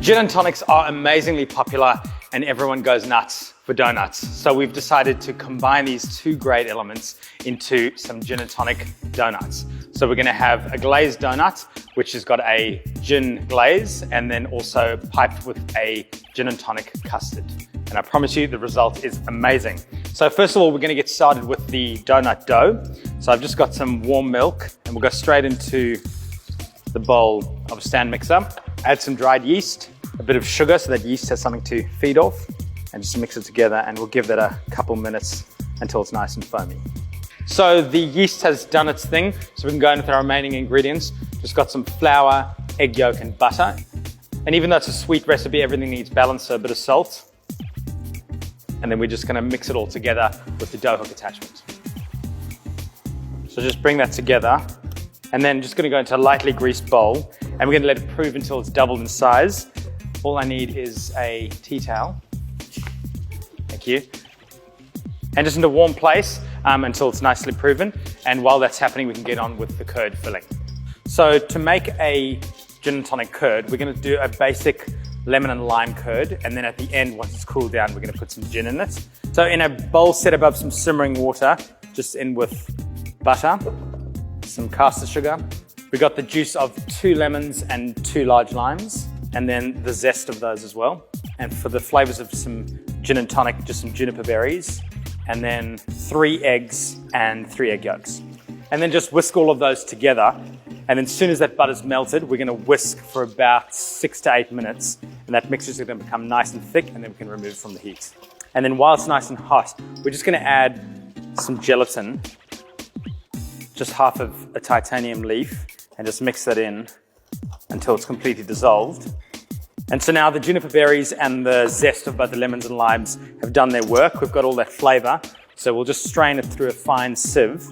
Gin and tonics are amazingly popular and everyone goes nuts for donuts. So we've decided to combine these two great elements into some gin and tonic donuts. So we're gonna have a glazed donut, which has got a gin glaze and then also piped with a gin and tonic custard. And I promise you the result is amazing. So first of all, we're gonna get started with the donut dough. So I've just got some warm milk and we'll go straight into the bowl of a stand mixer. Add some dried yeast, a bit of sugar so that yeast has something to feed off, and just mix it together, and we'll give that a couple minutes until it's nice and foamy. So the yeast has done its thing, so we can go in with our remaining ingredients. Just got some flour, egg yolk and butter. And even though it's a sweet recipe, everything needs balance, so a bit of salt. And then we're just gonna mix it all together with the dough hook attachment. So just bring that together, and then just gonna go into a lightly greased bowl, and we're gonna let it prove until it's doubled in size. All I need is a tea towel. Thank you. And just in a warm place until it's nicely proven. And while that's happening, we can get on with the curd filling. So to make a gin and tonic curd, we're gonna do a basic lemon and lime curd. And then at the end, once it's cooled down, we're gonna put some gin in it. So in a bowl set above some simmering water, just in with butter, some caster sugar. We got the juice of 2 lemons and 2 large limes, and then the zest of those as well. And for the flavors of some gin and tonic, just some juniper berries, and then 3 eggs and 3 egg yolks. And then just whisk all of those together. And then as soon as that butter's melted, we're gonna whisk for about 6 to 8 minutes. And that mixture's gonna become nice and thick, and then we can remove from the heat. And then while it's nice and hot, we're just gonna add some gelatin, just half of a titanium leaf, and just mix that in until it's completely dissolved. And so now the juniper berries and the zest of both the lemons and limes have done their work. We've got all that flavor. So we'll just strain it through a fine sieve.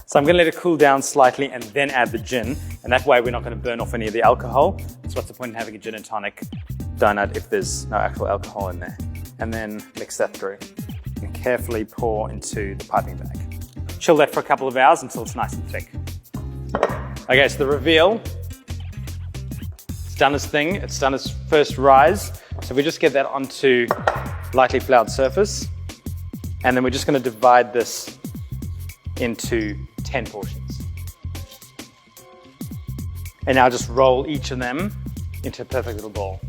So I'm gonna let it cool down slightly and then add the gin. And that way we're not gonna burn off any of the alcohol. So what's the point in having a gin and tonic donut if there's no actual alcohol in there? And then mix that through and carefully pour into the piping bag. Chill that for a couple of hours until it's nice and thick. Okay, so the reveal, it's done its thing, it's done its first rise. So we just get that onto lightly floured surface, and then we're just gonna divide this into 10 portions. And now just roll each of them into a perfect little ball.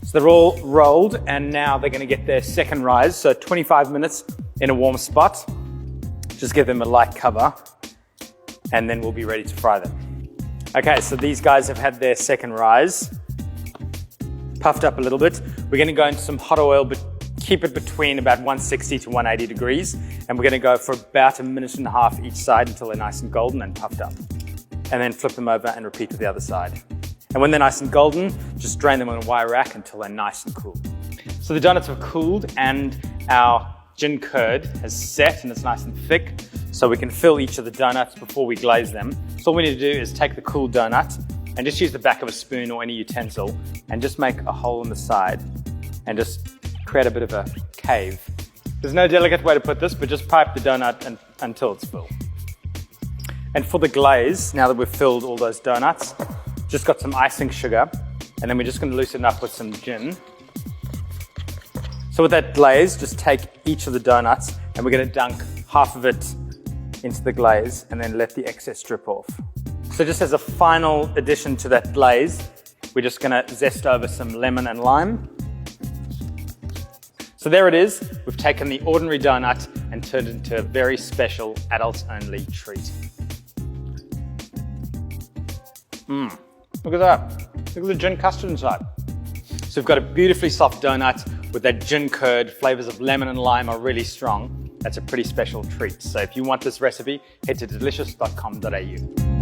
So they're all rolled, and now they're gonna get their second rise, so 25 minutes in a warm spot. Just give them a light cover, and then we'll be ready to fry them. Okay, so these guys have had their second rise, puffed up a little bit. We're gonna go into some hot oil, but keep it between about 160 to 180 degrees. And we're gonna go for about 1.5 minutes each side until they're nice and golden and puffed up. And then flip them over and repeat with the other side. And when they're nice and golden, just drain them on a wire rack until they're nice and cool. So the donuts have cooled and our gin curd has set and it's nice and thick. So we can fill each of the donuts before we glaze them. So all we need to do is take the cool donut and just use the back of a spoon or any utensil and just make a hole in the side and just create a bit of a cave. There's no delicate way to put this, but just pipe the donut until it's full. And for the glaze, now that we've filled all those donuts, just got some icing sugar, and then we're just gonna loosen it up with some gin. So with that glaze, just take each of the donuts and we're gonna dunk half of it into the glaze and then let the excess drip off. So just as a final addition to that glaze, we're just gonna zest over some lemon and lime. So there it is. We've taken the ordinary donut and turned it into a very special adults-only treat. Look at that. Look at the gin custard inside. So we've got a beautifully soft donut with that gin curd. Flavors of lemon and lime are really strong. That's a pretty special treat. So if you want this recipe, head to delicious.com.au.